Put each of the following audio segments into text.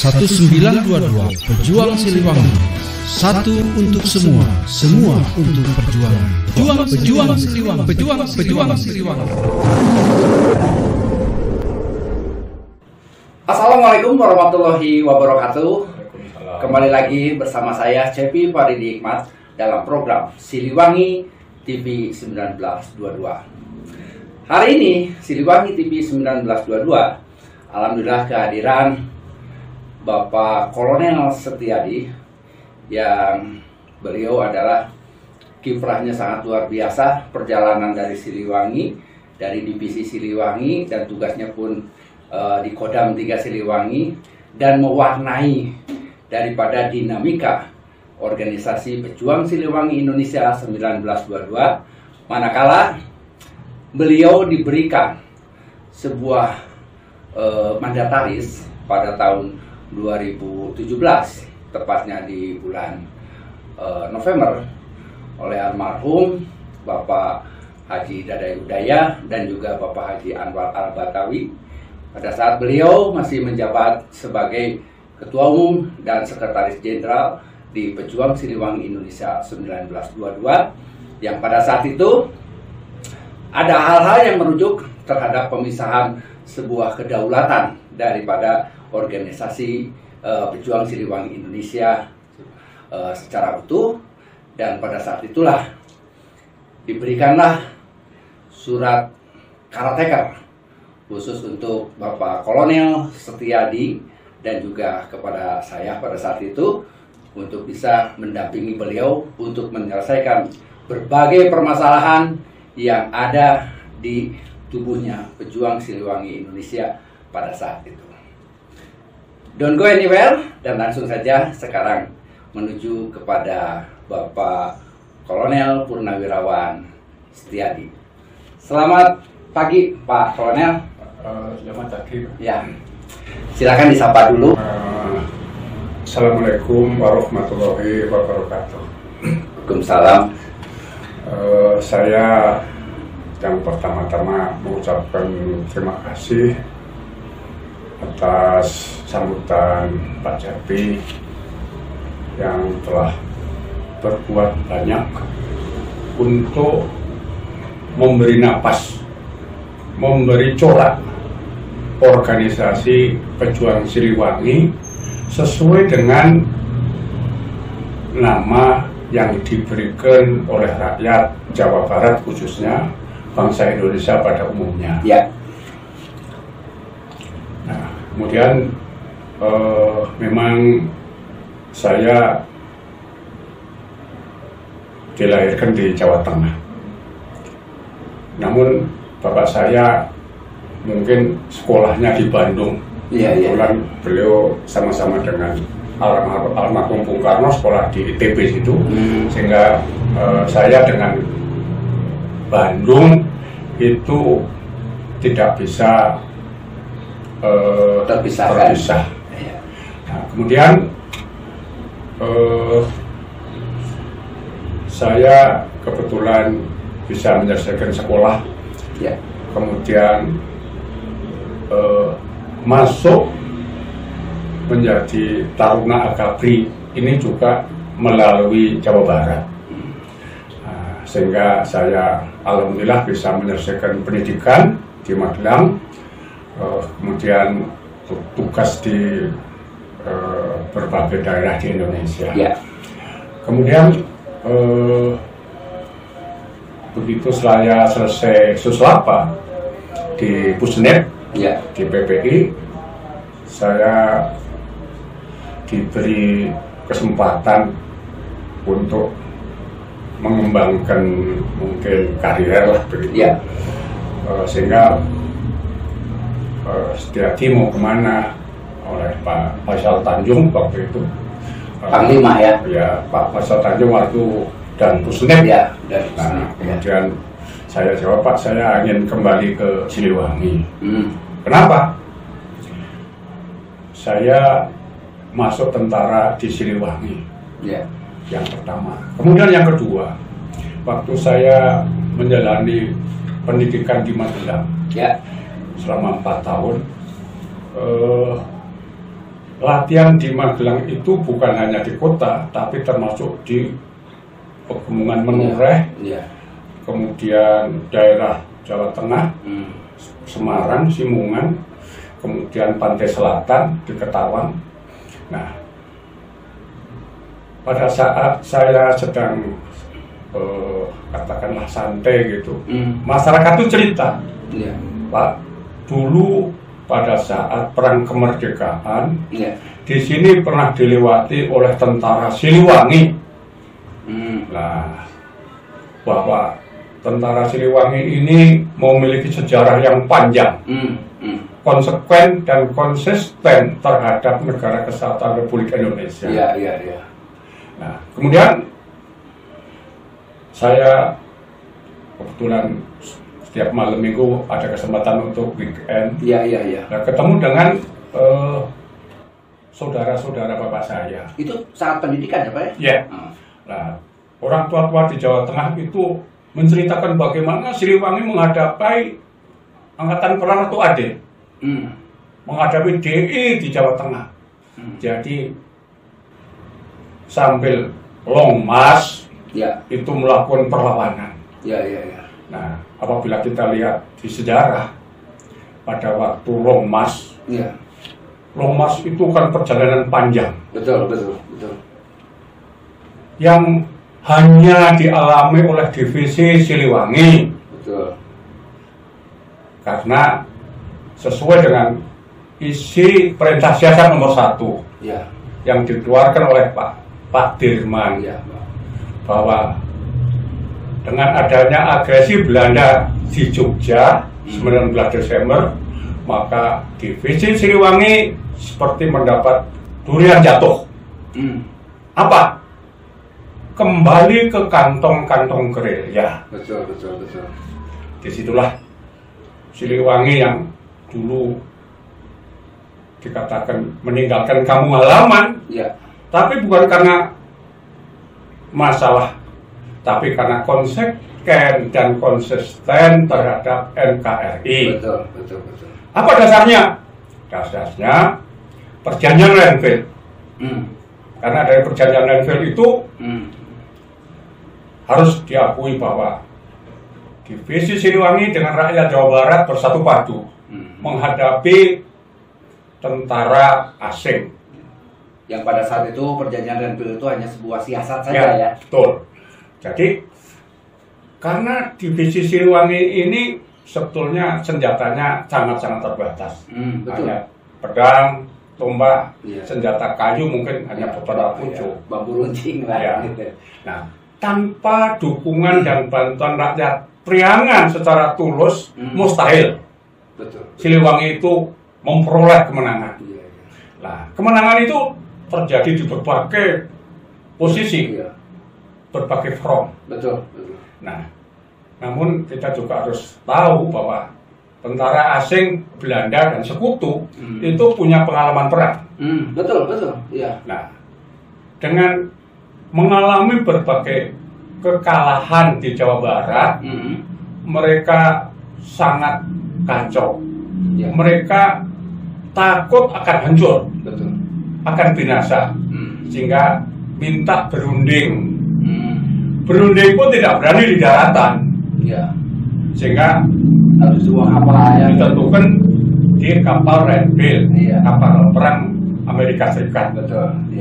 1922 Pejuang Siliwangi. Satu untuk semua, semua untuk perjuangan. Pejuang Siliwangi. Pejuang Siliwangi. Assalamualaikum warahmatullahi wabarakatuh. Kembali lagi bersama saya Cepi Faridi Hikmat dalam program Siliwangi TV 1922. Hari ini Siliwangi TV 1922 alhamdulillah kehadiran Bapak Kolonel Setiadi, yang beliau adalah kiprahnya sangat luar biasa. Perjalanan dari Siliwangi, dari divisi Siliwangi, dan tugasnya pun di Kodam 3 Siliwangi, dan mewarnai daripada dinamika organisasi Pejuang Siliwangi Indonesia 1922, manakala beliau diberikan sebuah mandataris pada tahun 2017, tepatnya di bulan November, oleh almarhum Bapak Haji Dadai Udaya dan juga Bapak Haji Anwar Al-Batawi, pada saat beliau masih menjabat sebagai Ketua Umum dan Sekretaris Jenderal di Pejuang Siliwangi Indonesia 1922, yang pada saat itu ada hal-hal yang merujuk terhadap pemisahan sebuah kedaulatan daripada organisasi Pejuang Siliwangi Indonesia secara utuh. Dan pada saat itulah diberikanlah surat caretaker khusus untuk Bapak Kolonel Setiadi dan juga kepada saya pada saat itu, untuk bisa mendampingi beliau untuk menyelesaikan berbagai permasalahan yang ada di tubuhnya Pejuang Siliwangi Indonesia pada saat itu. Don't go anywhere, dan langsung saja sekarang menuju kepada Bapak Kolonel Purnawirawan Setiadi. Selamat pagi Pak Kolonel. Selamat pagi. Ya, silakan disapa dulu. Assalamualaikum warahmatullahi wabarakatuh. Waalaikumsalam. Saya yang pertama-tama mengucapkan terima kasih atas sambutan Pak Cepi yang telah berbuat banyak untuk memberi napas, memberi corak organisasi Pejuang Siliwangi sesuai dengan nama yang diberikan oleh rakyat Jawa Barat, khususnya bangsa Indonesia pada umumnya. Ya. Nah, kemudian memang saya dilahirkan di Jawa Tengah. Namun bapak saya mungkin sekolahnya di Bandung. Kebetulan beliau sama-sama dengan almarhum Bung Karno sekolah di ITB situ, sehingga saya dengan Bandung itu tidak bisa terpisah. Nah, kemudian saya kebetulan bisa menyelesaikan sekolah, kemudian masuk menjadi Taruna Akabri ini juga melalui Jawa Barat. Nah, sehingga saya alhamdulillah bisa menyelesaikan pendidikan di Magelang, kemudian tugas di berbagai daerah di Indonesia. Kemudian begitu saya selesai Suslapa di Pusnet, di PPI, saya diberi kesempatan untuk mengembangkan mungkin karir lah begitu. Sehingga Setiadi mau kemana oleh Pak Faisal Tanjung waktu itu, Panglima ya Pak Faisal Tanjung waktu dan Pusnet kemudian saya jawab, Pak, saya ingin kembali ke Siliwangi. Kenapa? Saya masuk tentara di Siliwangi, yang pertama. Kemudian yang kedua, waktu saya menjalani pendidikan di Magelang selama 4 tahun, latihan di Magelang itu bukan hanya di kota, tapi termasuk di Pegunungan Menureh, kemudian daerah Jawa Tengah, Semarang, Simungan, kemudian pantai selatan di Ketawang. Nah, pada saat saya sedang katakanlah santai gitu, masyarakat itu cerita, Pak, dulu pada saat perang kemerdekaan, di sini pernah dilewati oleh tentara Siliwangi. Nah, bahwa tentara Siliwangi ini memiliki sejarah yang panjang, konsekuen dan konsisten terhadap Negara Kesatuan Republik Indonesia. Nah, kemudian saya kebetulan setiap malam minggu ada kesempatan untuk weekend. Nah, ketemu dengan saudara-saudara bapak saya. Itu saat pendidikan ya Pak ya? Iya. Nah, orang tua-tua di Jawa Tengah itu menceritakan bagaimana Siliwangi menghadapi angkatan perang atau AD, menghadapi DI di Jawa Tengah. Jadi sambil long march itu melakukan perlawanan. Nah, apabila kita lihat di sejarah pada waktu long march, long march itu kan perjalanan panjang. Betul. Yang hanya dialami oleh divisi Siliwangi. Karena sesuai dengan isi perintah siasat nomor 1 yang dikeluarkan oleh Pak Dirman, bahwa dengan adanya agresi Belanda di Jogja 19 Desember, maka divisi Siliwangi seperti mendapat durian jatuh. Apa? Kembali ke kantong-kantong gerilya. Betul. Disitulah Siliwangi yang dulu dikatakan meninggalkan kampung halaman, tapi bukan karena masalah, tapi karena konsekuens dan konsisten terhadap NKRI. Betul. Apa dasarnya? Dasarnya perjanjian Renville. Karena dari perjanjian Renville itu harus diakui bahwa divisi Siliwangi dengan rakyat Jawa Barat bersatu padu menghadapi tentara asing. Yang pada saat itu perjanjian Renville itu hanya sebuah siasat saja ya. Betul. Jadi karena divisi Siliwangi ini sebetulnya senjatanya sangat-sangat terbatas. Hanya pedang, tombak, senjata kayu mungkin hanya beberapa pucuk, bambu runcing lah. Nah, tanpa dukungan dan bantuan rakyat Priangan secara tulus, mustahil Siliwangi itu memperoleh kemenangan. Nah, kemenangan itu terjadi di berbagai posisi, berbagai front. Nah, namun kita juga harus tahu bahwa tentara asing, Belanda dan sekutu itu punya pengalaman perang. Betul. Nah, dengan mengalami berbagai kekalahan di Jawa Barat, mereka sangat kacau. Mereka takut akan hancur, akan binasa, sehingga minta berunding. Berunding pun tidak berani di daratan, sehingga harus dua kapal ditentukan di kapal Renville, kapal perang Amerika Serikat.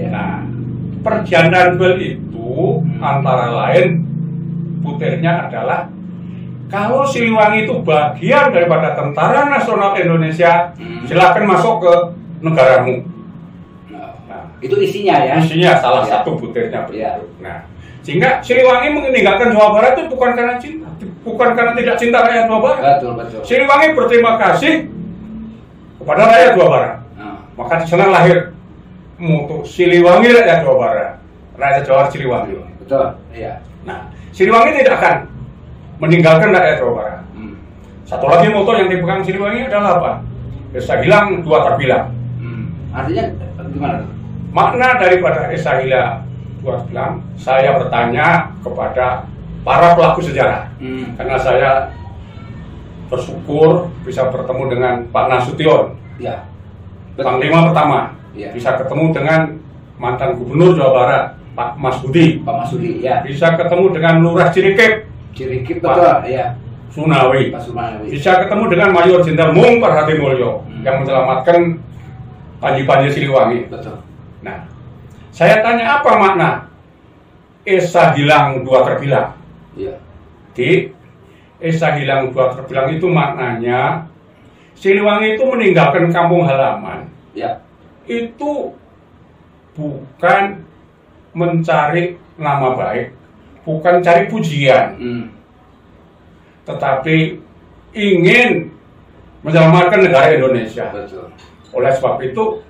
Nah, perjanjian Renville itu antara lain butirnya adalah kalau Siliwangi itu bagian daripada Tentara Nasional Indonesia, silakan masuk ke negaramu. Nah, itu isinya ya? Isinya salah satu butirnya begitu. Nah, sehingga Siliwangi meninggalkan Jawa Barat itu bukan karena cinta, bukan karena tidak cinta rakyat Jawa Barat. Betul. Siliwangi berterima kasih kepada rakyat Jawa Barat. Maka di sana lahir mutu Siliwangi rakyat Jawa Barat, rakyat Jawa Siliwangi. Betul. Nah, Siliwangi tidak akan meninggalkan rakyat Jawa Barat. Satu lagi moto yang dipegang Siliwangi adalah apa? Esa hilang, dua terbilang. Artinya gimana? Makna daripada Esa hilang, dua terbilang, saya bertanya kepada para pelaku sejarah. Karena saya bersyukur bisa bertemu dengan Pak Nasution, Panglima pertama Ya. Bisa ketemu dengan mantan Gubernur Jawa Barat, Pak Mas Budi. Pak Mas Budi, ya. Bisa ketemu dengan Lurah Cirikip. Cirikip, betul, ya. Sunawi. Pak Sunawi. Bisa ketemu dengan Mayor Jenderal Mung Parhatimulyo yang menyelamatkan Panji-Panji Siliwangi. Betul. Nah, saya tanya apa makna Esa hilang dua terbilang? Iya. Di Esa hilang dua terbilang itu maknanya Siliwangi itu meninggalkan kampung halaman. Ya. Itu bukan mencari nama baik, bukan cari pujian, tetapi ingin menyelamatkan negara Indonesia. Betul. Oleh sebab itu,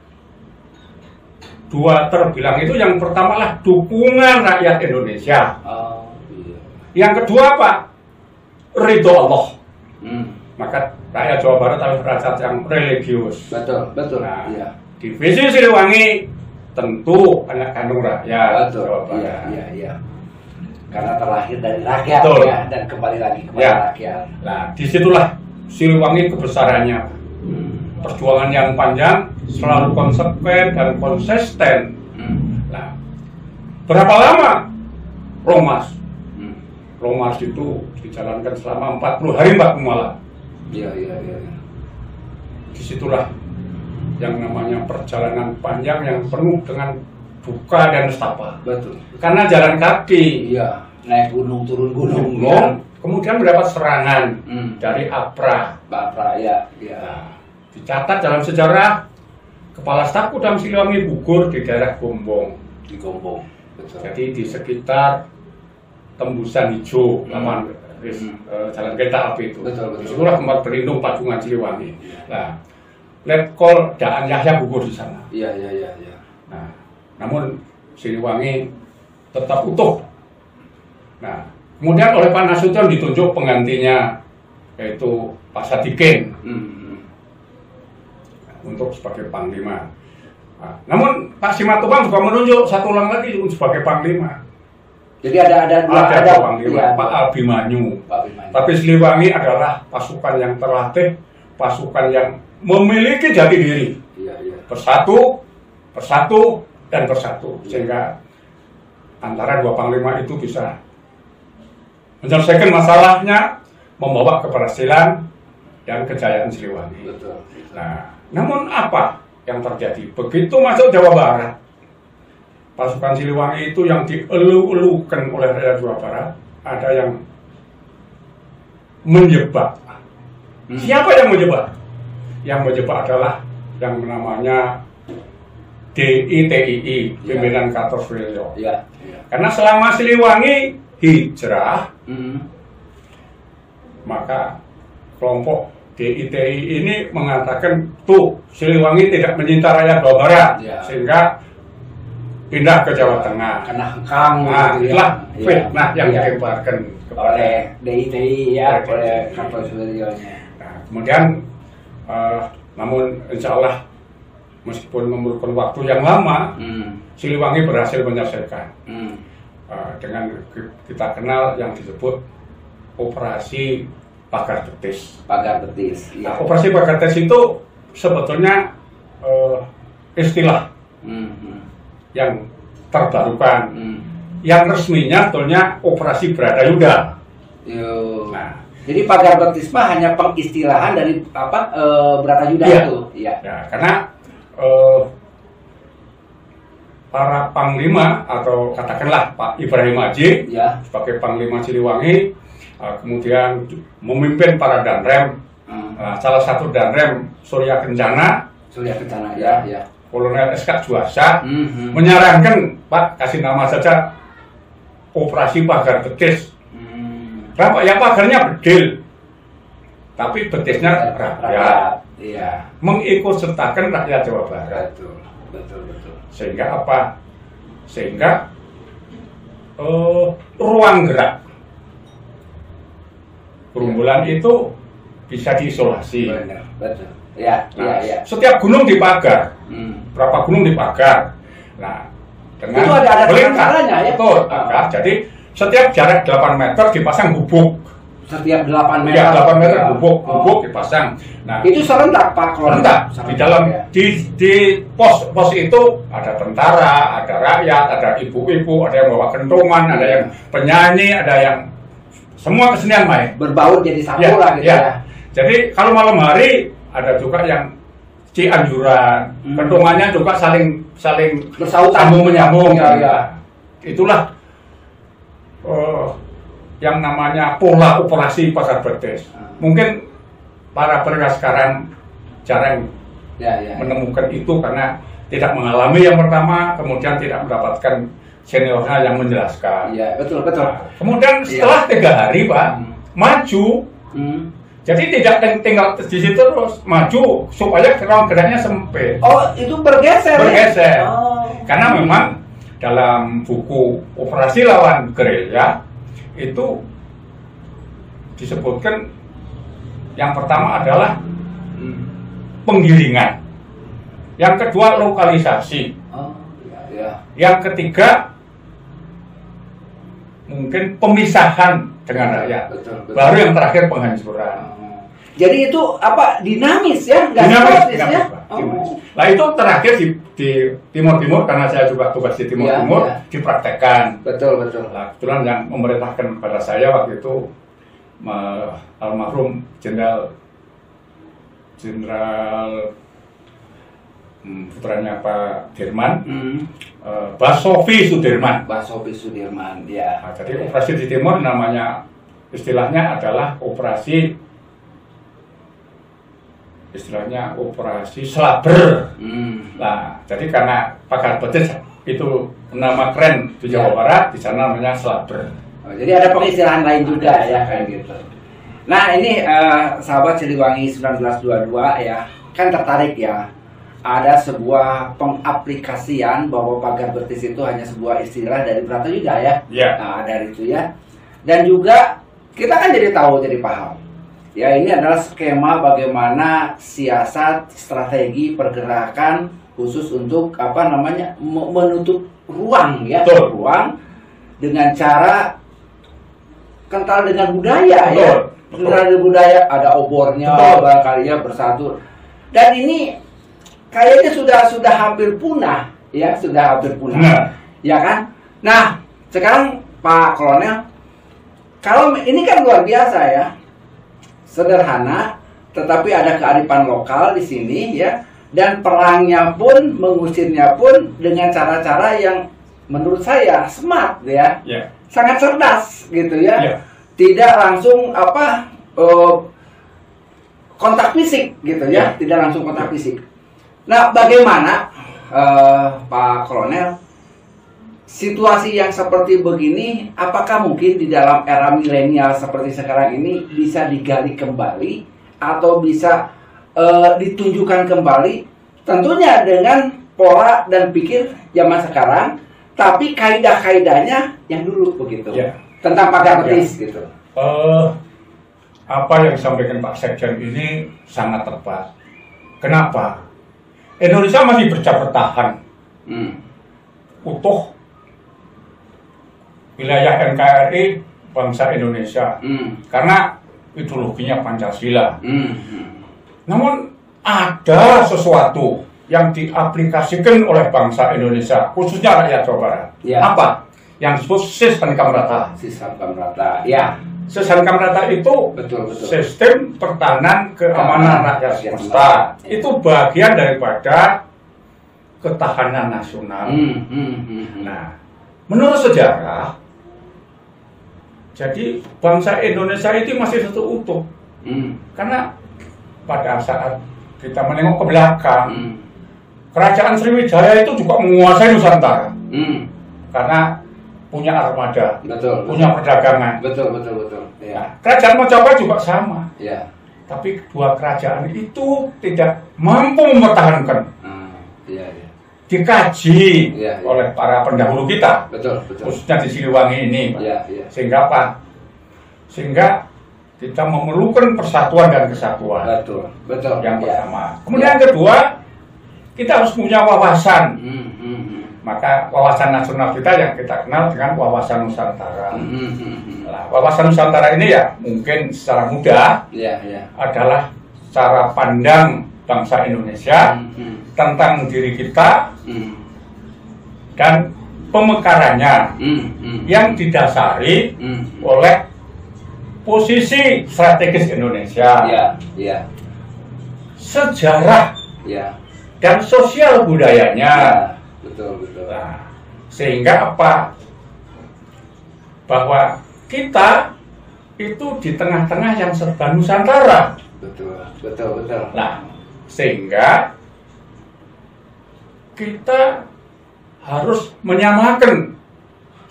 dua terbilang itu yang pertama lah dukungan rakyat Indonesia. Oh, iya. Yang kedua apa? Ridho Allah. Maka rakyat Jawa Barat harus rakyat yang religius. Betul, betul. Nah, iya. Divisi Siliwangi tentu anak kandung rakyat. Betul. Jawa Barat. Iya, iya, iya. Karena terlahir dari rakyat, betul. Ya, dan kembali lagi kepada Ya. rakyat. Nah, disitulah Siliwangi kebesarannya. Perjuangan yang panjang, selalu konsekuen dan konsisten. Nah, berapa lama Longmas? Longmas itu dijalankan selama 40 hari 40 malam. Iya, iya, iya. Disitulah yang namanya perjalanan panjang yang penuh dengan duka dan nestapa. Betul. Karena jalan kaki. Iya, naik gunung, turun gunung. Kemudian mendapat serangan dari APRA. Bapak, ya, ya. Nah, dicatat dalam sejarah Kepala Staf Kodam Siliwangi gugur di daerah Gombong. Di Gombong. Betul. Jadi di sekitar Tembusan Hijau, jalan kereta api itu. Betul, betul. Itulah tempat berlindung Patungan Siliwangi. Nah, Letkol Daan Yahya gugur di sana. Iya, iya, iya, iya. Nah, namun Siliwangi tetap utuh. Nah, kemudian oleh Pak Nasution ditunjuk penggantinya, yaitu Pak Sadikin, untuk sebagai Panglima. Nah, namun Pak Simatupang juga menunjuk satu orang lagi sebagai Panglima. Jadi ada Panglima, ya, Pak Abimanyu. Pak Abimanyu. Tapi Siliwangi adalah pasukan yang terlatih, pasukan yang memiliki jati diri. Iya, iya. Bersatu, dan bersatu. Sehingga antara dua Panglima itu bisa menyelesaikan masalahnya, membawa keberhasilan dan kejayaan Siliwangi. Betul. Nah, namun apa yang terjadi? Begitu masuk Jawa Barat, pasukan Siliwangi itu yang dielu-elukan oleh rakyat Jawa Barat, ada yang menjebak. Siapa yang menjebak? Yang menjebak adalah yang namanya DITII, pimpinan Kartosoewirjo. Iya. Karena selama Siliwangi hijrah, maka kelompok DITI ini mengatakan tuh Siliwangi tidak menyinta rakyat Jawa Barat, sehingga pindah ke Jawa Tengah. Kena hengkang. Nah, itulah fitnah yang dilemparkan oleh DITI, ya, oleh Kartosoewirjo-nya. Nah, kemudian, namun insya Allah meskipun memerlukan waktu yang lama, Siliwangi berhasil menyelesaikan dengan kita kenal yang disebut Operasi Pagar Betis. Pagar Betis. Ya. Nah, Operasi Pagar Betis itu sebetulnya istilah yang terbarukan. Yang resminya sebetulnya Operasi Bradayuda. Nah, jadi Pagar Betis mah hanya pengistilahan dari apa Bradayuda itu. Iya. Ya, karena para panglima atau katakanlah Pak Ibrahim Haji sebagai Panglima Siliwangi, kemudian memimpin para danrem, salah satu danrem Surya Kencana, ya. Kolonel SK Juasa, menyarankan Pak kasih nama saja Operasi Pagar Betis. Kenapa? Ya pagarnya bedil, tapi betisnya rakyat. Iya. Mengikut sertakan rakyat Jawa Barat. Betul. Sehingga apa? Sehingga ruang gerak gerombolan itu bisa diisolasi. Betul. Ya, ya. Setiap gunung dipagar. Berapa gunung dipagar. Nah, dengan itu ada caranya ya. Betul. Jadi setiap jarak 8 meter dipasang gubuk. setiap 8 meter. Ya, 8 meter gubuk dipasang. Nah, itu serentak Pak Kolonel. Serentak. Di dalam di pos itu ada tentara, ada rakyat, ada ibu-ibu, ada yang bawa kentongan, ada yang penyanyi, ada yang semua kesenian main. Berbaur jadi satu lah gitu ya. Jadi kalau malam hari ada juga yang cianjuran, kentongannya juga saling bersautan, menyambung. Ya. Itulah yang namanya pola operasi Pagar Betis. Mungkin para perwira sekarang jarang menemukan itu karena tidak mengalami yang pertama, kemudian tidak mendapatkan seniornya yang menjelaskan. Iya, betul. Nah, kemudian setelah 3 hari Pak, maju. Jadi tidak tinggal di situ terus, maju supaya ruang geraknya sempit. Oh, itu bergeser. Ya? Karena memang dalam buku Operasi Lawan Gerilya itu disebutkan yang pertama adalah penggiringan, yang kedua lokalisasi, yang ketiga mungkin pemisahan dengan rakyat, baru yang terakhir penghancuran. Jadi itu apa, dinamis ya? Dinamis ya? Nah itu terakhir di Timur-Timur, karena saya juga tugas di Timur-Timur, dipraktekkan. Betul. Nah, kebetulan yang memerintahkan kepada saya waktu itu almarhum Jenderal putranya Pak Dirman, Basofi Sudirman, ya. Nah, jadi operasi di Timur namanya, istilahnya adalah operasi Slaber. Nah, jadi karena Pagar Betis itu nama keren di Jawa Barat, di sana namanya Slaber. Jadi ada pengistilahan lain juga ya kayak gitu. Nah ini sahabat Siliwangi 1922 ya, kan tertarik ya. Ada sebuah pengaplikasian bahwa Pagar Betis itu hanya sebuah istilah dari Bratayuda ya. Nah dari itu ya. Dan juga kita kan jadi tahu, jadi paham. Ya ini adalah skema bagaimana siasat, strategi pergerakan khusus untuk apa namanya menutup ruang ya, ruang dengan cara kental dengan budaya ya. Kental dengan budaya, ada obornya barangkali ya, bersatu. Dan ini kayaknya sudah hampir punah ya, sudah hampir punah. Ya kan? Nah, sekarang Pak Kolonel, kalau ini kan luar biasa ya. Sederhana, tetapi ada kearifan lokal di sini ya, dan perangnya pun, mengusirnya pun dengan cara-cara yang menurut saya smart ya, sangat cerdas gitu ya, tidak langsung apa kontak fisik gitu ya, tidak langsung kontak fisik. Nah, bagaimana Pak Kolonel, situasi yang seperti begini, apakah mungkin di dalam era milenial seperti sekarang ini bisa digali kembali atau bisa ditunjukkan kembali, tentunya dengan pola dan pikir zaman sekarang, tapi kaidah-kaidahnya yang dulu begitu, tentang Pagar Betis gitu. Apa yang disampaikan Pak Sekjen ini sangat tepat. Kenapa? Indonesia masih bisa bertahan utuh wilayah NKRI bangsa Indonesia karena ideologinya Pancasila. Namun ada sesuatu yang diaplikasikan oleh bangsa Indonesia, khususnya rakyat Jawa Barat. Apa? Yang disebut sistem kamrata. Sistem kamrata, ya. Sistem kamrata itu sistem pertahanan keamanan rakyat semesta. Itu bagian daripada ketahanan nasional. Nah, menurut sejarah, jadi bangsa Indonesia itu masih satu utuh. Karena pada saat kita menengok ke belakang, Kerajaan Sriwijaya itu juga menguasai Nusantara. Karena punya armada, punya perdagangan. Betul. Ya. Kerajaan Majapahit juga sama. Tapi dua kerajaan itu tidak mampu mempertahankan. Dikaji oleh para pendahulu kita, khususnya di Siliwangi ini, sehingga apa? Sehingga kita memerlukan persatuan dan kesatuan. Yang pertama. Kemudian yang kedua, kita harus punya wawasan maka wawasan nasional kita yang kita kenal dengan wawasan Nusantara. Nah, wawasan Nusantara ini ya mungkin secara mudah adalah cara pandang bangsa Indonesia tentang diri kita dan pemekarannya yang didasari oleh posisi strategis Indonesia, sejarah dan sosial budayanya. Betul. Nah, sehingga apa? Bahwa kita itu di tengah-tengah yang serba Nusantara. Betul. Nah, sehingga kita harus menyamakan.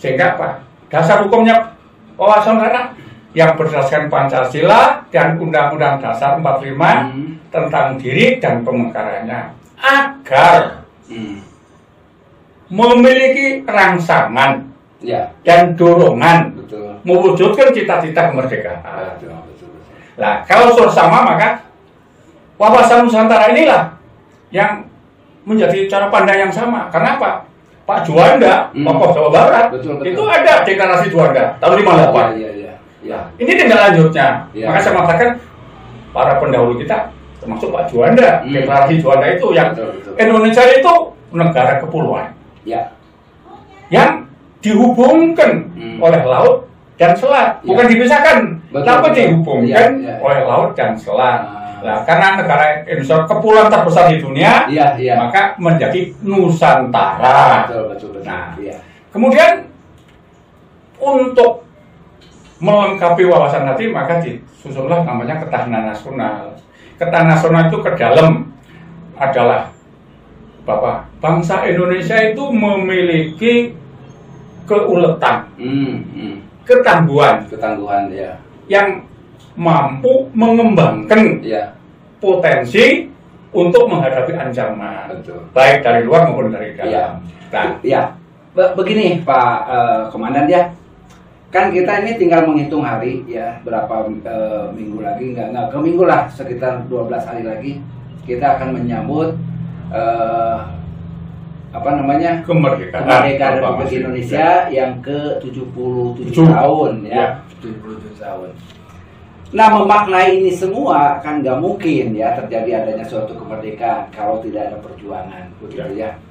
Sehingga apa? Dasar hukumnya wawasan Nusantara yang berdasarkan Pancasila dan Undang-Undang Dasar 45 tentang diri dan pemekarannya, agar memiliki rangsangan dan dorongan mewujudkan cita-cita kemerdekaan. Nah, kalau sudah sama, maka wawasan Nusantara inilah yang menjadi cara pandang yang sama. Kenapa? Pak Juanda, tokoh Jawa Barat, itu ada deklarasi Juanda tahun 58. Ini tindak lanjutnya. Maka saya mengatakan para pendahulu kita, termasuk Pak Juanda, deklarasi Juanda itu yang Indonesia itu negara kepulauan. Yang dihubungkan oleh laut dan selat, bukan dipisahkan, tapi dihubungkan oleh laut dan selat. Nah, karena negara Indonesia kepulauan terbesar di dunia, maka menjadi Nusantara. Nah, kemudian untuk melengkapi wawasan tadi, maka disusunlah namanya ketahanan nasional. Ketahanan nasional itu ke dalam adalah bahwa bangsa Indonesia itu memiliki keuletan, ketangguhan yang mampu mengembangkan potensi untuk menghadapi ancaman, baik dari luar maupun dari dalam. Begini Pak Komandan ya, kan kita ini tinggal menghitung hari ya, berapa minggu lagi, nggak ke minggu lah, sekitar 12 hari lagi kita akan menyambut kemerdekaan Republik Indonesia yang ke-77 tahun ya. 77 tahun. Nah, memaknai ini semua kan nggak mungkin ya terjadi adanya suatu kemerdekaan kalau tidak ada perjuangan, begitu ya.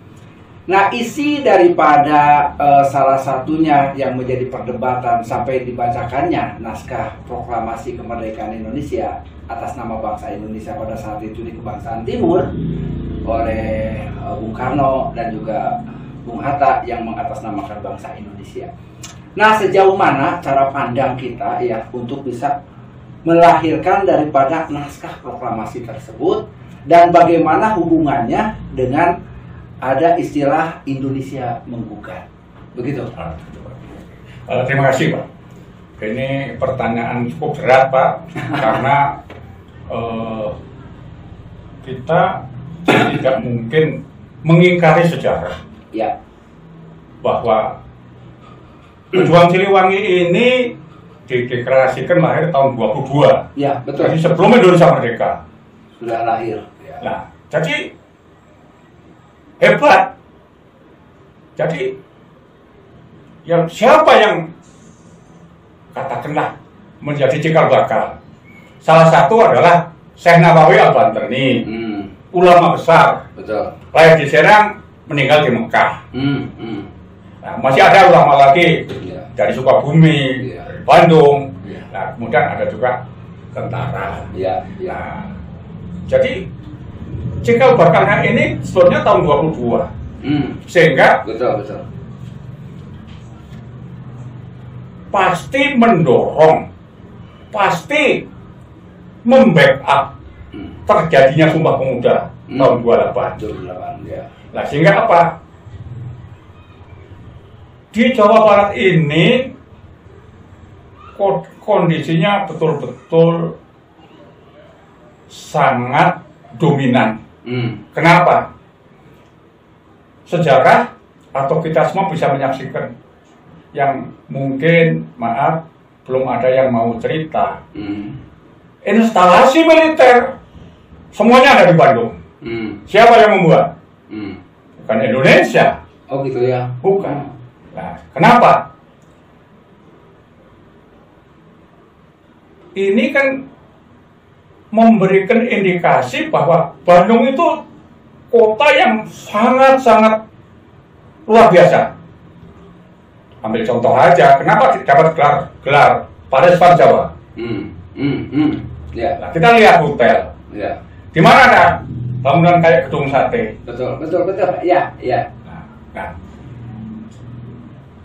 Nah, isi daripada salah satunya yang menjadi perdebatan sampai dibacakannya naskah proklamasi kemerdekaan Indonesia atas nama bangsa Indonesia pada saat itu di Kebangsaan Timur oleh Bung Karno dan juga Bung Hatta yang mengatasnamakan bangsa Indonesia. Nah, sejauh mana cara pandang kita ya untuk bisa melahirkan daripada naskah proklamasi tersebut dan bagaimana hubungannya dengan ada istilah Indonesia menggugat, begitu? Terima kasih Pak. Ini pertanyaan cukup berat Pak, karena kita tidak mungkin mengingkari sejarah. Bahwa Pejuang Siliwangi ini dideklarasikan lahir tahun 22. Betul. Jadi sebelum Indonesia merdeka. Sudah lahir. Nah, jadi hebat. Jadi siapa yang katakanlah menjadi cikal bakal? Salah satu adalah Syekh Nawawi Al-Banterni, ulama besar. Betul. Lahir di Serang, meninggal di Mekah. Nah, masih ada ulama lagi dari Sukabumi, dari Bandung. Nah, kemudian ada juga tentara. Nah, jadi cikal bakalnya ini sebetulnya tahun 22. Sehingga betul. Pasti mendorong, pasti membackup terjadinya Sumpah Pemuda tahun 28. Nah, sehingga apa? Di Jawa Barat ini kondisinya betul-betul sangat dominan. Kenapa? Sejarah atau kita semua bisa menyaksikan yang mungkin, maaf, belum ada yang mau cerita. Instalasi militer semuanya ada di Bandung. Siapa yang membuat? Bukan Indonesia, Oh gitu ya? Bukan. Nah, kenapa? Ini kan memberikan indikasi bahwa Bandung itu kota yang sangat-sangat luar biasa. Ambil contoh aja, kenapa dapat gelar Paris Van Jawa? Ya. Nah, kita lihat hotel. Ya. Di mana ada bangunan kayak gedung sate? Betul. Ya. Nah,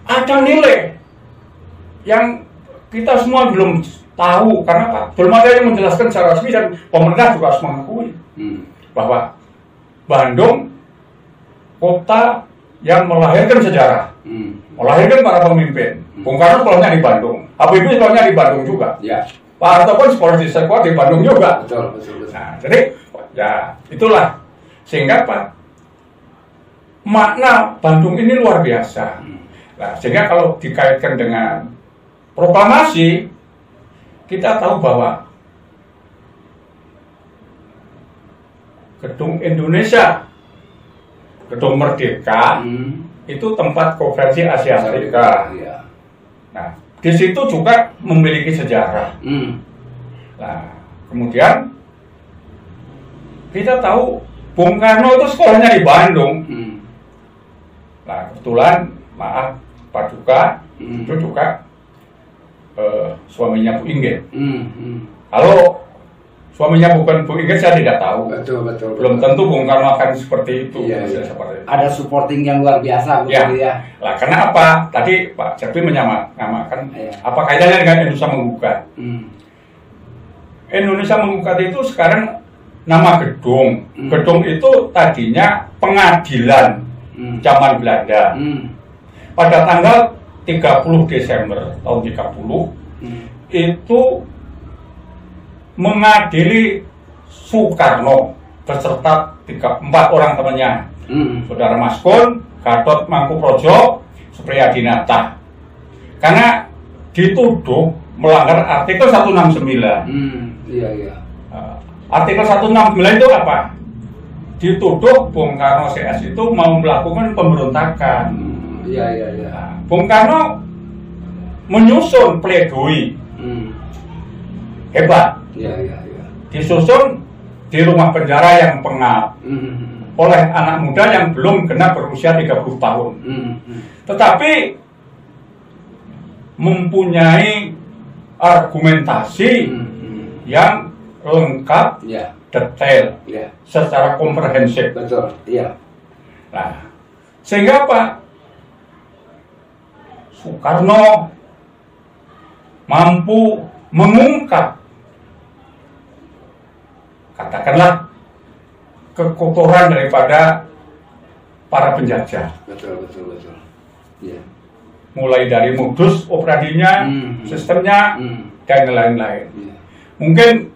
ada nilai yang kita semua belum tahu, karena Pak, belum ada yang menjelaskan secara resmi, dan pemerintah juga harus mengakui bahwa Bandung kota yang melahirkan sejarah, melahirkan para pemimpin. Bung Karno sekolahnya di Bandung, Habibie sekolahnya di Bandung juga. Ya. Pak Harto pun sekolah di Bandung juga. Betul. Nah, jadi ya itulah sehingga Pak, makna Bandung ini luar biasa. Nah, sehingga kalau dikaitkan dengan proklamasi, kita tahu bahwa Gedung Indonesia, Gedung Merdeka, itu tempat konferensi Asia Afrika. Ya. Nah, di situ juga memiliki sejarah. Nah, kemudian kita tahu Bung Karno itu sekolahnya di Bandung. Nah, kebetulan, maaf Pak Duka, itu juga suaminya Bu Inggit. Kalau suaminya bukan Bu Inggit, saya tidak tahu. Betul. Belum tentu Bung Karno akan seperti itu. Iya. Seperti itu. Ada supporting yang luar biasa, begitu ya. Lah, karena apa? Tadi Pak Cepi menyamakan apa kaitannya dengan Indonesia Menggugat? Indonesia Menggugat itu sekarang nama gedung. Gedung itu tadinya pengadilan zaman Belanda. Pada tanggal 30 Desember tahun 30 itu mengadili Soekarno beserta 4 orang temannya, Saudara Maskun, Gatot Mangkuprojo, Supriyadinata, karena dituduh melanggar artikel 169. Iya. Artikel 169 itu apa? Dituduh Bung Karno CS itu mau melakukan pemberontakan. Iya. Bung Karno menyusun pledoi hebat. Iya. Disusun di rumah penjara yang pengap oleh anak muda yang belum genap berusia 30 tahun. Tetapi mempunyai argumentasi yang lengkap, detail, secara komprehensif. Betul. Iya. Nah, sehingga Pak Soekarno mampu mengungkap, katakanlah, kekotoran daripada para penjajah. Betul. Iya. Mulai dari modus operandinya, sistemnya, dan lain-lain. Mungkin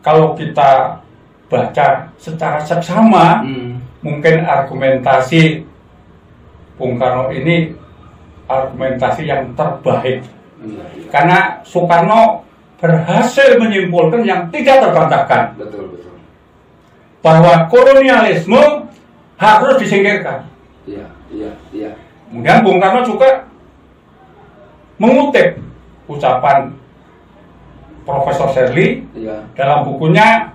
kalau kita baca secara seksama, mungkin argumentasi Bung Karno ini argumentasi yang terbaik. Karena Soekarno berhasil menyimpulkan yang tidak terbantahkan. Betul. Bahwa kolonialisme harus disingkirkan. Iya. Kemudian Bung Karno juga mengutip ucapan Profesor Shirley dalam bukunya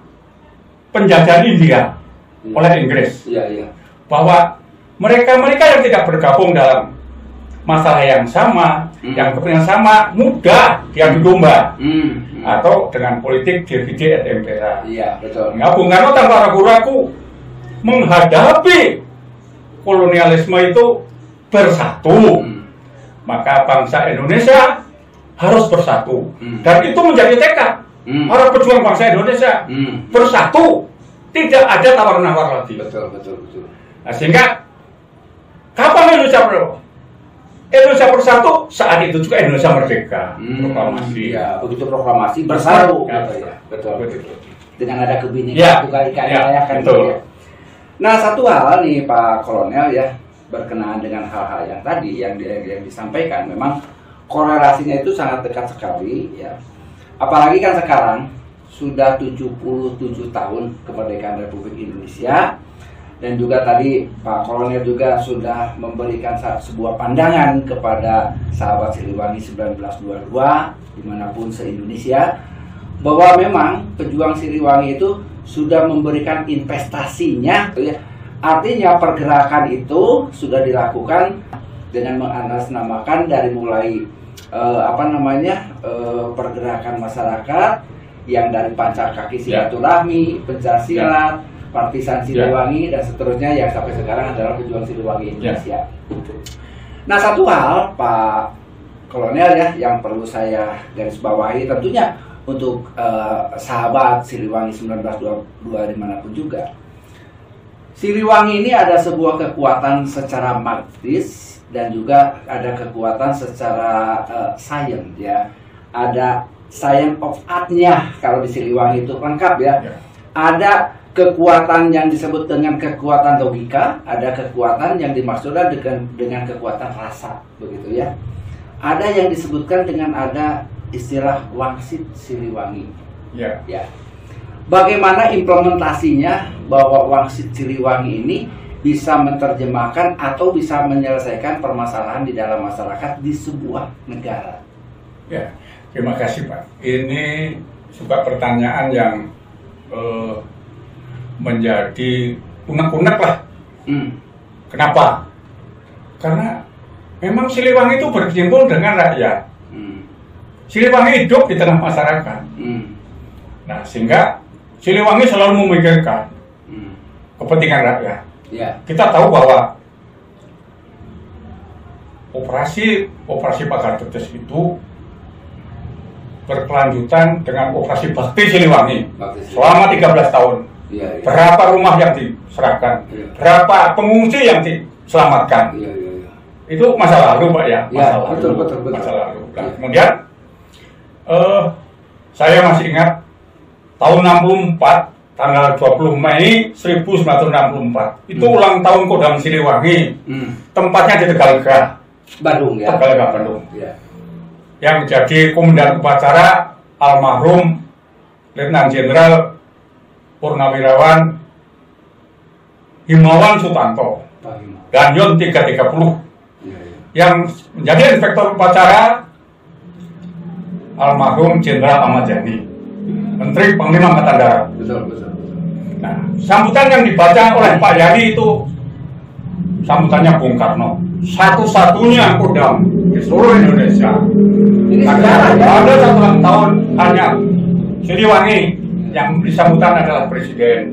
Penjajahan India oleh Inggris. Iya. Bahwa mereka yang tidak bergabung dalam masalah yang sama, yang kepentingan sama, mudah diadu domba. Atau dengan politik divide et impera. Iya, betul. Nah, Bung Karno tanpa ragu-ragu menghadapi kolonialisme itu bersatu. Maka bangsa Indonesia harus bersatu. Dan itu menjadi tekad para pejuang bangsa Indonesia bersatu. Tidak ada tawar-menawar lagi. Betul. Nah, sehingga kapan Indonesia bersatu, saat itu juga Indonesia merdeka. Proklamasi. Ya, begitu proklamasi bersatu. Betul. Dengan ada kebinekaan tunggal ika kan. Betul. Nah, satu hal nih Pak Kolonel ya, berkenaan dengan hal-hal yang tadi yang disampaikan, memang korelasinya itu sangat dekat sekali ya. Apalagi kan sekarang sudah 77 tahun kemerdekaan Republik Indonesia, Dan juga tadi Pak Kolonel juga sudah memberikan sebuah pandangan kepada sahabat Siliwangi 1922 dimanapun se-Indonesia, bahwa memang pejuang Siliwangi itu sudah memberikan investasinya, ya. Artinya pergerakan itu sudah dilakukan dengan mengatasnamakan dari mulai pergerakan masyarakat yang dari pancakaki silaturahmi, pencaksilat, partisan Siliwangi, dan seterusnya yang sampai sekarang adalah pejuang Siliwangi Indonesia. Nah, satu hal Pak Kolonel ya yang perlu saya garis bawahi tentunya untuk sahabat Siliwangi 1922 dimanapun juga. Siliwangi ini ada sebuah kekuatan secara magis dan juga ada kekuatan secara science ya. Ada science of art-nya kalau di Siliwangi itu lengkap ya. Ada kekuatan yang disebut dengan kekuatan logika, ada kekuatan yang dimaksudkan dengan kekuatan rasa, begitu ya. Ada yang disebutkan dengan ada istilah wangsit Siliwangi. Ya. Bagaimana implementasinya bahwa wangsit Siliwangi ini bisa menerjemahkan atau bisa menyelesaikan permasalahan di dalam masyarakat di sebuah negara? Ya, terima kasih Pak. Ini sebuah pertanyaan yang menjadi unek-unek lah. Kenapa? Karena memang Siliwangi itu berkumpul dengan rakyat. Siliwangi hidup di tengah masyarakat. Nah, sehingga Siliwangi selalu memikirkan kepentingan rakyat. Kita tahu bahwa operasi Pagar Tetes itu berkelanjutan dengan operasi Bakti Siliwangi selama 13 tahun. Berapa rumah yang diserahkan, berapa pengungsi yang diselamatkan. Itu masa lalu Pak ya, betul. Masa lalu. Nah, kemudian saya masih ingat tahun 64, tanggal 20 Mei 1964 itu ulang tahun Kodam Siliwangi. Tempatnya di Tegalega, Bandung ya. Tegalega, Bandung. Yang jadi komandan upacara almarhum Letnan Jenderal Purnawirawan Himawan Sutanto, Ganyon 330. Yang menjadi inspektur upacara almarhum Jenderal Ahmad Yani, Menteri Panglima Angkatan Darat. Betul. Nah, sambutan yang dibaca oleh Pak Yani itu sambutannya Bung Karno, satu-satunya Kodam di seluruh Indonesia. Ini sejarah ya. Ada satu ulang tahun hanya Siliwangi yang memberi sambutan adalah Presiden.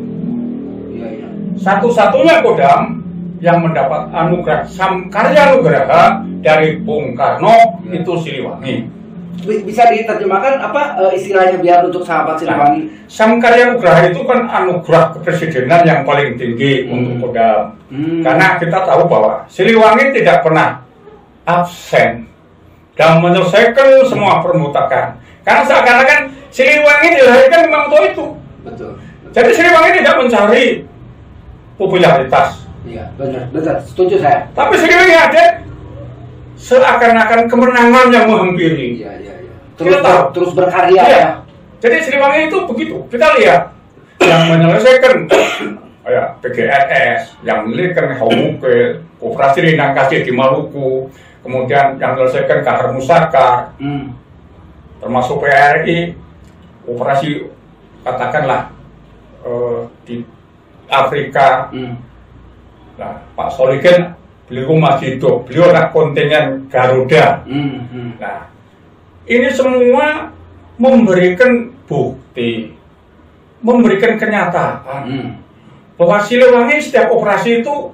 Satu-satunya Kodam yang mendapat anugerah Samkarya Nugraha dari Bung Karno itu Siliwangi. Bisa diterjemahkan apa istilahnya biar untuk sahabat Siliwangi? Samkarya Nugraha itu kan anugerah kepresidenan yang paling tinggi untuk Kodam. Karena kita tahu bahwa Siliwangi tidak pernah absen dan menyelesaikan semua permutakan. Karena seakan-akan Siliwangi dilahirkan memang untuk itu. Betul. Jadi Siliwangi tidak mencari popularitas. Iya, benar, setuju saya. Tapi Siliwangi ada seakan-akan kemenangan yang menghampiri. Iya. Terus berkarya ya. Jadi Siliwangi itu begitu. Kita lihat yang menyelesaikan PGRS, yang menyelesaikan Haumuke, Operasi Rindang Kasih di Maluku, kemudian yang menyelesaikan Kahar Musaka, termasuk PRI, operasi katakanlah di Afrika. Nah, Pak Solikin beliau masih hidup, beliau adalah kontingen Garuda. Nah, ini semua memberikan bukti, memberikan kenyataan bahwa Siliwangi setiap operasi itu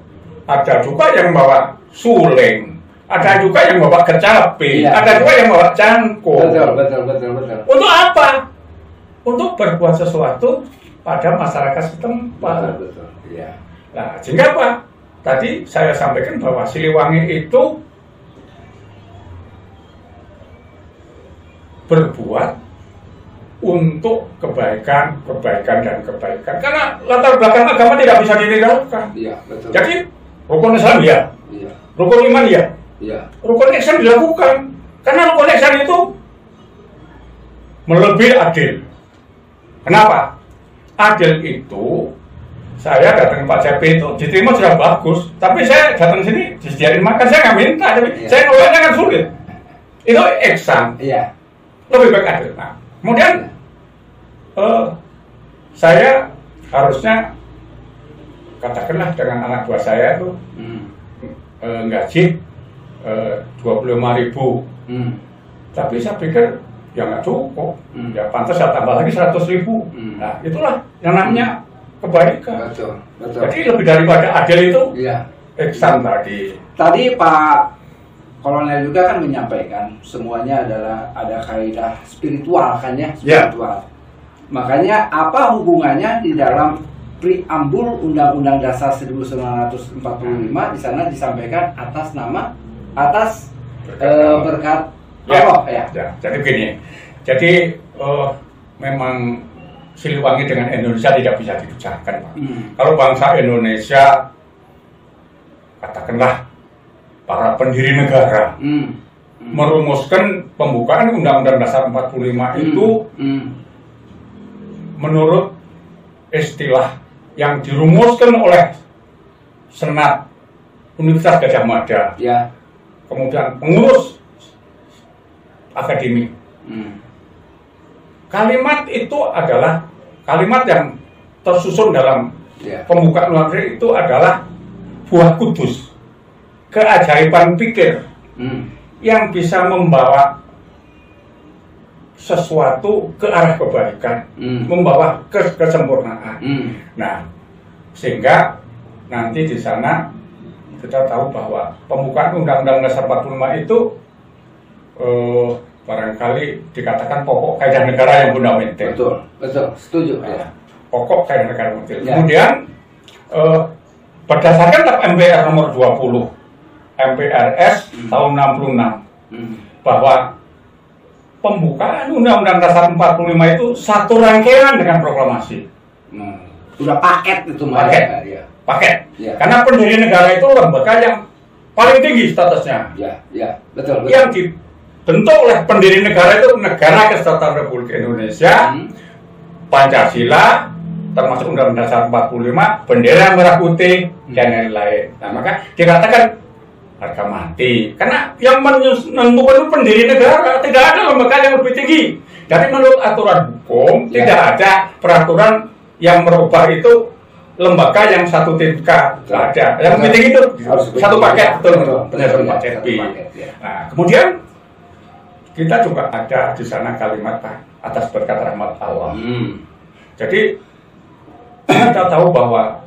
ada juga yang bawa suling, ada juga yang bawa kecapi, ada juga yang bawa cangkul. Betul. Untuk apa? Untuk berbuat sesuatu pada masyarakat setempat. Betul. Iya. Nah, sehingga apa? Tadi saya sampaikan bahwa Siliwangi itu berbuat untuk kebaikan. Karena latar belakang agama tidak bisa ditinggalkan. Iya, betul. Jadi rukun Islam ya, rukun iman ya, rukun ihsan dilakukan. Karena rukun ihsan itu melebihi adil. Kenapa? Adil itu saya datang Pak Cepi itu diterima sudah bagus, tapi saya datang sini disediain makan, saya nggak minta, tapi saya ngelolanya kan sulit. Itu eksan, lebih baik adil. Nah, kemudian saya harusnya katakanlah dengan anak buah saya itu gaji 25.000, tapi saya pikir ya nggak cukup, ya pantas saya tambah lagi 100.000. Nah, itulah yang namanya kebaikan. Betul. Jadi lebih daripada adil itu, eksan tadi. Tadi Pak Kolonel juga kan menyampaikan semuanya adalah ada kaidah spiritual kan ya, spiritual. Makanya apa hubungannya di dalam preambul Undang-Undang Dasar 1945 di sana disampaikan atas berkat Allah ya. Jadi begini. Jadi memang Siliwangi dengan Indonesia tidak bisa dibicarakan, Pak. Kalau bangsa Indonesia, katakanlah para pendiri negara, merumuskan pembukaan Undang-Undang Dasar 45 itu menurut istilah yang dirumuskan oleh Senat Universitas Gadjah Mada, kemudian pengurus akademik. Kalimat itu adalah kalimat yang tersusun dalam pembukaan Undang-Undang itu adalah buah kudus, keajaiban pikir yang bisa membawa sesuatu ke arah kebaikan, membawa ke kesempurnaan. Nah, sehingga nanti di sana kita tahu bahwa pembukaan Undang-Undang Dasar 45 itu barangkali dikatakan pokok kaidah negara yang fundamental. Betul, setuju. Pokok kaidah negara fundamental. Kemudian berdasarkan MPR nomor 20 MPRS tahun 66 bahwa pembukaan Undang-Undang Dasar 45 itu satu rangkaian dengan proklamasi. Sudah paket itu, paket. Karena pendiri negara itu lembaga yang paling tinggi statusnya. Betul. Yang dibentuk oleh pendiri negara itu Negara Kesatuan Republik Indonesia, Pancasila, termasuk Undang-Undang Dasar 45, bendera merah putih dan lain-lain. Nah, maka dikatakan harga mati. Karena yang menentukan itu pendiri negara, tidak ada lembaga yang lebih tinggi. Jadi menurut aturan hukum tidak ada peraturan yang merubah itu lembaga yang satu tingkat, tidak ada. Yang lebih tinggi itu satu paket, betul Pak Cepi. Nah, kemudian kita juga ada di sana kalimat atas berkat rahmat Allah. Jadi kita tahu bahwa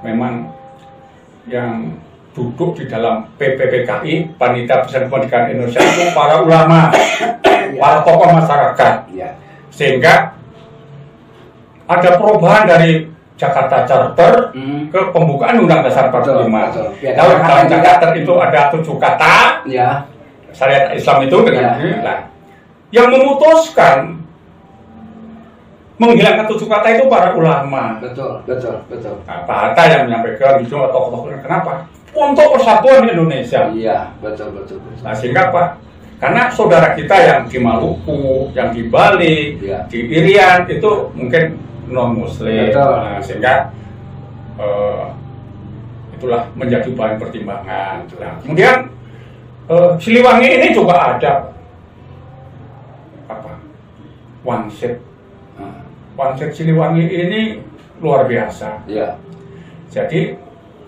memang yang duduk di dalam PPPKI, Panitia Persatuan Pendidikan Indonesia, itu para ulama, para tokoh masyarakat, sehingga ada perubahan dari Jakarta Charter ke pembukaan Undang-Undang Dasar 45. Dalam Jakarta itu ada 7 kata. Syariat Islam itu dengan yang memutuskan menghilangkan 7 kata itu para ulama. Betul. Nah, Pak Hatta yang menyampaikan itu tokoh-tokoh. Kenapa? Untuk persatuan Indonesia. Betul. Nah, sehingga Pak, karena saudara kita yang di Maluku, yang di Bali, di Irian itu mungkin non Muslim. Nah, sehingga itulah menjadi bahan pertimbangan. Nah, kemudian Siliwangi ini juga ada Wangsit. Wangsit Siliwangi ini luar biasa. Jadi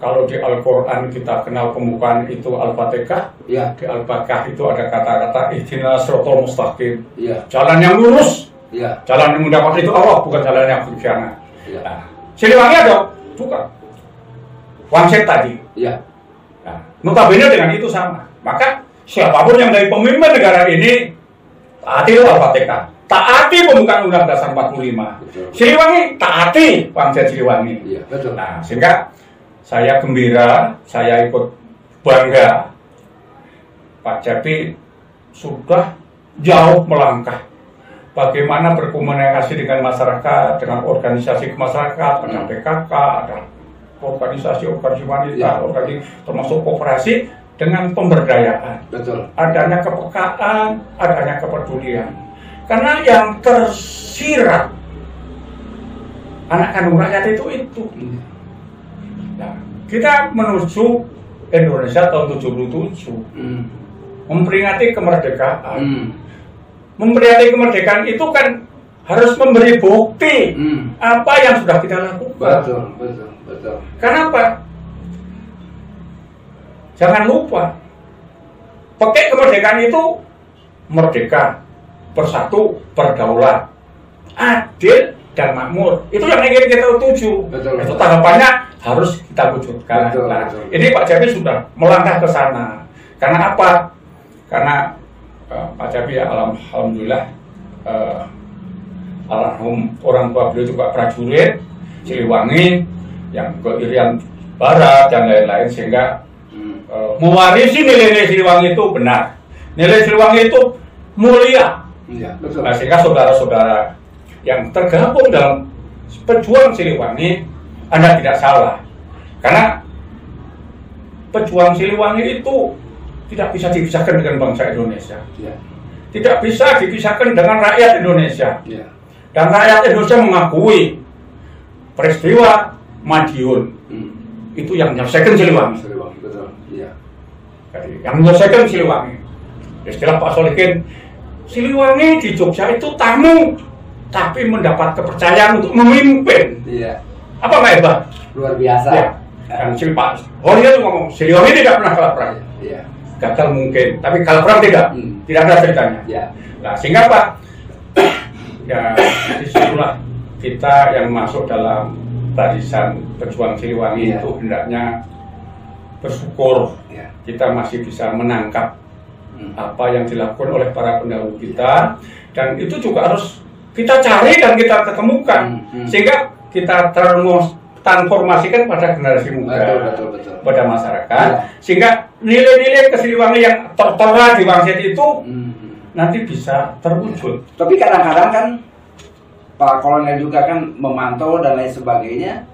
kalau di Al-Quran kita kenal pembukaan itu Al-Fatihah, di Al-Baqarah itu ada kata-kata ihdinas siratal mustaqim, jalan yang lurus, jalan yang mendapat itu Allah, bukan jalan yang berkhianat. Nah, Siliwangi ada juga Wangsit tadi. Nah, notabene dengan itu sama. Maka siapapun yang dari pemimpin negara ini taati Al-Fatihah, taati pembukaan Undang-Undang Dasar 45. Siliwangi taati Wangsit Siliwangi. Nah, sehingga saya gembira, saya ikut bangga. Pak Cepi sudah jauh melangkah. Bagaimana berkomunikasi dengan masyarakat, dengan organisasi masyarakat, ada PKK, ada organisasi wanita, termasuk koperasi, dengan pemberdayaan. Adanya kepekaan, adanya kepedulian. Karena yang tersirat anak kandung rakyat itu. Nah, kita menuju Indonesia tahun 77, memperingati kemerdekaan. Memperingati kemerdekaan itu kan harus memberi bukti apa yang sudah kita lakukan. Betul. Kenapa? Jangan lupa, pakai kemerdekaan itu merdeka, bersatu, berdaulat, adil dan makmur. Itu yang ingin kita tuju. Itu tahapannya harus kita wujudkan. Ini Pak Cepi sudah melangkah ke sana. Karena apa? Karena Pak Cepi ya alhamdulillah almarhum orang tua beliau juga prajurit Siliwangi yang ke Irian Barat dan lain-lain, sehingga mewarisi nilai-nilai Siliwangi itu benar. Nilai Siliwangi itu mulia. Nah, sehingga saudara-saudara yang tergabung dalam pejuang Siliwangi, Anda tidak salah. Karena pejuang Siliwangi itu tidak bisa dipisahkan dengan bangsa Indonesia. Tidak bisa dipisahkan dengan rakyat Indonesia. Dan rakyat Indonesia mengakui peristiwa Madiun itu yang menyelesaikan Siliwangi. Jadi, yang menyelesaikan Siliwangi. Istilah Pak Solikin, Siliwangi di Jogja itu tamu, tapi mendapat kepercayaan untuk memimpin. Apa nggak hebat? Luar biasa. Ya. Dan Pak Holnya itu ngomong, Siliwangi tidak pernah kalah perang. Gagal mungkin, tapi kalah perang tidak. Tidak ada ceritanya. Nah, sehingga Pak, ya disitulah kita yang masuk dalam barisan pejuang Siliwangi itu hendaknya bersyukur kita masih bisa menangkap apa yang dilakukan oleh para pendahulu kita, dan itu juga harus kita cari dan kita ketemukan sehingga kita transformasikan pada generasi muda, pada masyarakat, sehingga nilai-nilai kesiliwangi yang tertera di wangsit itu nanti bisa terwujud. Tapi kadang-kadang kan Pak Kolonel juga kan memantau dan lain sebagainya,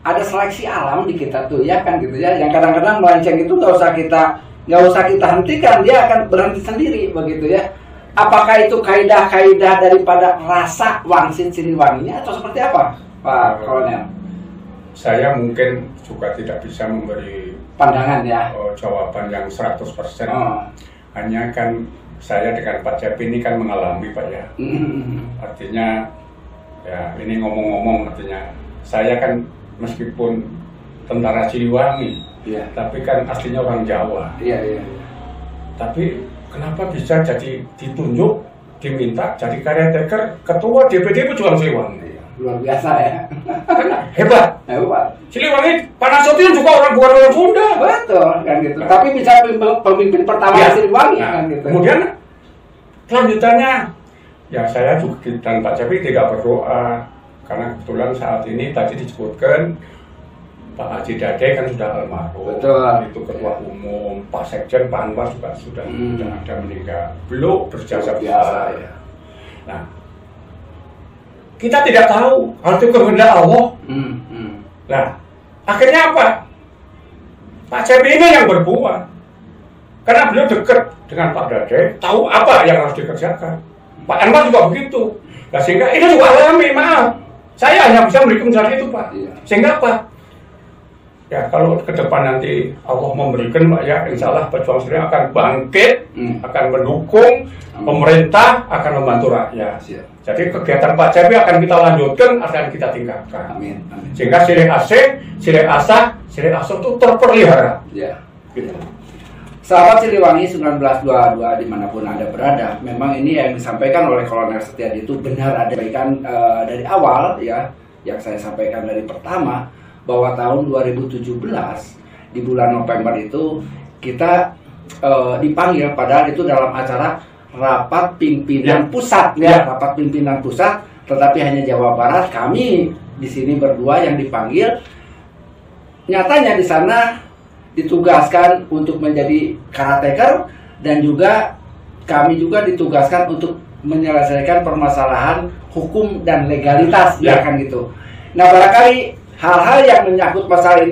ada seleksi alam di kita tuh ya kan gitu ya, yang kadang-kadang melenceng itu nggak usah kita hentikan, dia akan berhenti sendiri begitu ya. Apakah itu kaidah-kaidah daripada rasa wangsit Siliwanginya atau seperti apa Pak Kolonel? Saya mungkin juga tidak bisa memberi pandangan ya, jawaban yang 100%. Hanya kan saya dengan Pak Cepi ini kan mengalami Pak ya. Artinya ya ini ngomong-ngomong, artinya saya kan meskipun tentara Siliwangi, tapi kan aslinya orang Jawa. Tapi kenapa bisa jadi ditunjuk, diminta jadi caretaker ketua DPD Pejuang Siliwangi? Luar biasa ya. Hebat. Siliwangi, Pak Nasution juga bukan orang Sunda. Betul kan gitu. Tapi bisa pemimpin pertama Siliwangi kan gitu. Kemudian kelanjutannya, ya saya juga dan Pak Cepi tidak berdoa karena kebetulan saat ini tadi disebutkan Pak Haji Dade kan sudah almarhum. Itu ketua umum, Pak Sekjen, Pak Anwar juga sudah ada meninggal. Belum berjasa biasa ya. Nah, kita tidak tahu hal itu kehendak Allah. Nah, akhirnya apa? Pak Cepi ini yang berbuat. Karena beliau dekat dengan Pak Dade, tahu apa yang harus dikerjakan. Pak Anwar juga begitu. Nah, sehingga ini juga alami, maaf. Saya hanya bisa memberikan misalnya itu, Pak. Sehingga apa? Ya, kalau ke depan nanti Allah memberikan, Pak ya, insya Allah Pejuang Siliwangi akan bangkit, akan mendukung pemerintah, akan membantu rakyat. Jadi kegiatan Pak Cepi akan kita lanjutkan, akan kita tingkatkan. Sehingga Silih Asih, Silih Asah, Silih Asuh itu terpelihara. Gitu. Sahabat Siliwangi 1922 dimanapun Anda berada, memang ini yang disampaikan oleh Kolonel Setiadi itu benar, ada bagian dari awal ya, yang saya sampaikan dari pertama, bahwa tahun 2017 di bulan November itu kita dipanggil, padahal itu dalam acara rapat pimpinan pusat ya, rapat pimpinan pusat, tetapi hanya Jawa Barat, kami di sini berdua yang dipanggil. Nyatanya di sana ditugaskan untuk menjadi caretaker, dan juga kami juga ditugaskan untuk menyelesaikan permasalahan hukum dan legalitas ya kan gitu. Nah, barangkali hal-hal yang menyangkut masalah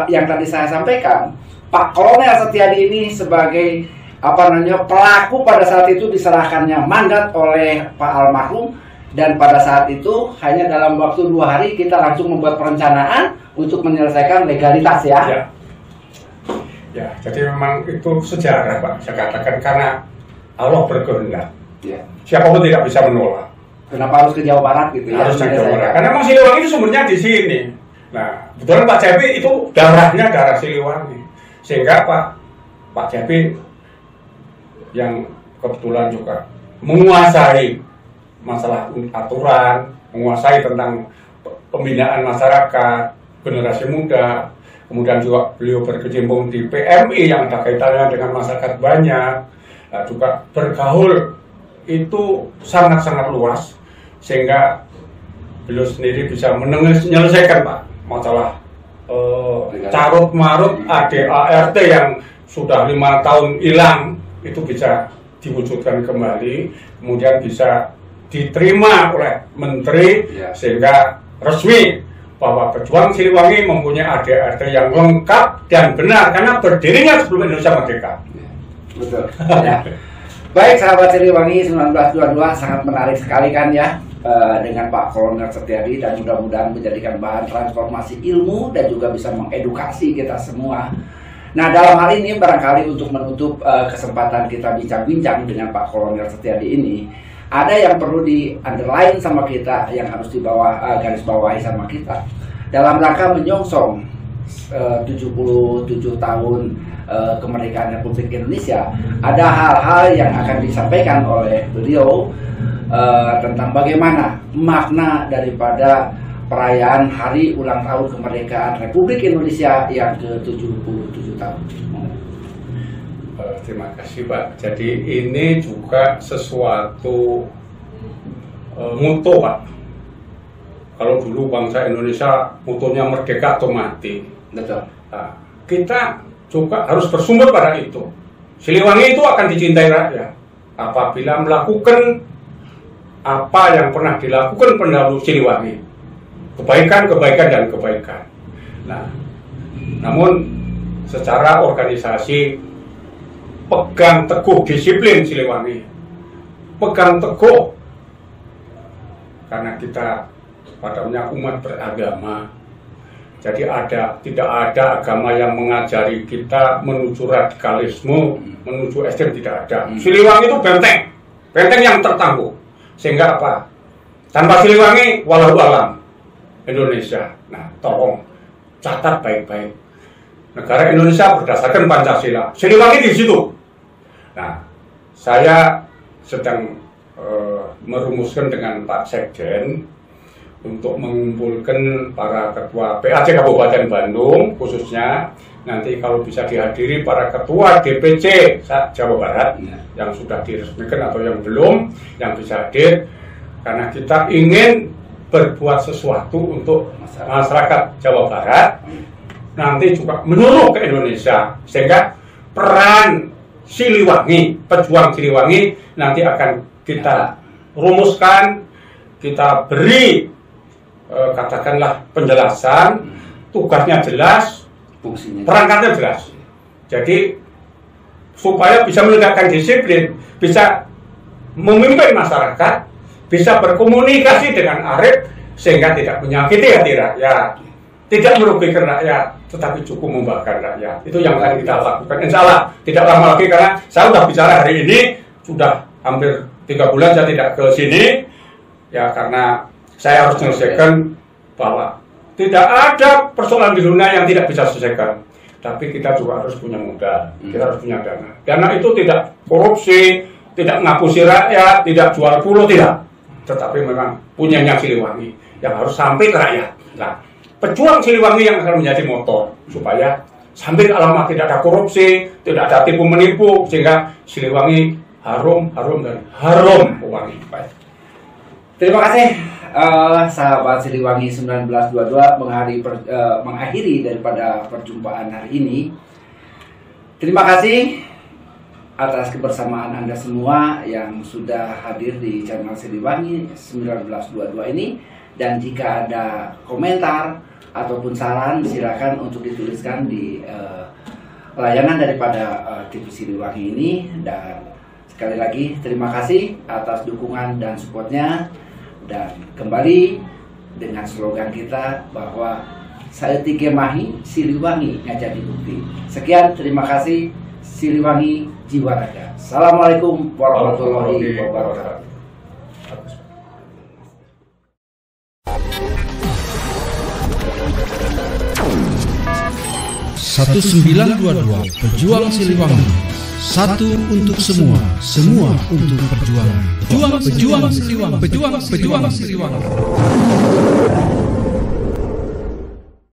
yang tadi saya sampaikan, Pak Kolonel Setiadi ini sebagai pelaku pada saat itu diserahkannya mandat oleh Pak almarhum, Dan pada saat itu hanya dalam waktu 2 hari kita langsung membuat perencanaan untuk menyelesaikan legalitas ya. Ya, jadi memang itu sejarah Pak, saya katakan, karena Allah berkehendak. Ya. Siapapun tidak bisa menolak. Kenapa harus ke Jawa Barat gitu ya? Harus ke Jawa Barat. Karena memang Siliwangi itu sumbernya di sini. Nah, kebetulan Pak Cepi itu darahnya darah Siliwangi. Sehingga Pak Cepi yang kebetulan juga menguasai masalah aturan, menguasai tentang pembinaan masyarakat, generasi muda, kemudian juga beliau berkecimpung di PMI yang ada kaitannya dengan masyarakat banyak, juga bergaul itu sangat-sanart luas, sehingga beliau sendiri bisa menyelesaikan Pak masalah carut marut ADART yang sudah 5 tahun hilang, itu bisa diwujudkan kembali, kemudian bisa diterima oleh menteri, sehingga resmi bahwa Pejuang Siliwangi mempunyai ADART yang lengkap dan benar karena berdirinya sebelum Indonesia merdeka. Betul. Ya. Baik sahabat Siliwangi 1922, sangat menarik sekali kan ya dengan Pak Kolonel Setiadi, dan mudah-mudahan menjadikan bahan transformasi ilmu dan juga bisa mengedukasi kita semua. Nah, dalam hal ini barangkali untuk menutup kesempatan kita bincang-bincang dengan Pak Kolonel Setiadi ini, ada yang perlu di underline sama kita, yang harus di bawah garis bawahi sama kita dalam rangka menyongsong 77 tahun kemerdekaan Republik Indonesia. Ada hal-hal yang akan disampaikan oleh beliau tentang bagaimana makna daripada perayaan hari ulang tahun kemerdekaan Republik Indonesia yang ke-77 tahun. Terima kasih Pak. Jadi ini juga sesuatu mutu Pak. Kalau dulu bangsa Indonesia mutunya merdeka atau mati. Betul. Nah, kita juga harus bersumber pada itu. Siliwangi itu akan dicintai rakyat apabila melakukan apa yang pernah dilakukan pendahulu Siliwangi. Kebaikan dan kebaikan. Nah, namun secara organisasi pegang teguh disiplin Siliwangi, pegang teguh karena kita padanya umat beragama. Jadi tidak ada agama yang mengajari kita menuju radikalisme, menuju ekstrem, tidak ada. Siliwangi itu benteng yang tertangguh. Sehingga apa? Tanpa Siliwangi, walau alam Indonesia. Nah, tolong catat baik-baik. Negara Indonesia berdasarkan Pancasila. Siliwangi di situ. Nah, saya sedang merumuskan dengan Pak Sekjen untuk mengumpulkan para ketua PAC Kabupaten Bandung, khususnya nanti kalau bisa dihadiri para ketua DPC Jawa Barat yang sudah diresmikan atau yang belum, yang bisa hadir, karena kita ingin berbuat sesuatu untuk masyarakat Jawa Barat, nanti juga menurut ke Indonesia, sehingga peran Siliwangi, pejuang Siliwangi nanti akan kita rumuskan, kita beri katakanlah penjelasan, tugasnya jelas, perangkatnya jelas. Jadi supaya bisa menegakkan disiplin, bisa memimpin masyarakat, bisa berkomunikasi dengan arif sehingga tidak menyakiti hati rakyat, tidak merugikan rakyat, tetapi cukup membanggakan rakyat. Itu yang akan kita lakukan. Insya Allah tidak lama lagi, karena saya sudah bicara hari ini, sudah hampir 3 bulan saya tidak ke sini, ya karena saya harus menyelesaikan bahwa tidak ada persoalan di dunia yang tidak bisa selesaikan. Tapi kita juga harus punya modal, kita harus punya dana. Dana itu tidak korupsi, tidak ngapusi rakyat, tidak jual pulau, tidak. Tetapi memang punyanya Siliwangi yang harus sampai ke rakyat. Nah, pejuang Siliwangi yang akan menjadi motor supaya sampai ke alamat tidak ada korupsi, tidak ada tipu menipu, sehingga Siliwangi harum dan harum wangi. Baik. Terima kasih sahabat Siliwangi 1922 mengakhiri daripada perjumpaan hari ini. Terima kasih atas kebersamaan Anda semua yang sudah hadir di channel Siliwangi 1922 ini. Dan jika ada komentar ataupun saran, silakan untuk dituliskan di layanan daripada TV Siliwangi ini. Dan sekali lagi terima kasih atas dukungan dan supportnya. Dan kembali dengan slogan kita bahwa Saeutik Mahi Siliwangi ngajadi bukti. Sekian, terima kasih. Siliwangi jiwa raga. Assalamualaikum warahmatullahi wabarakatuh. 1922 Pejuang Siliwangi. Satu untuk semua, semua untuk perjuangan. Pejuang Siliwangi. Pejuang Siliwangi.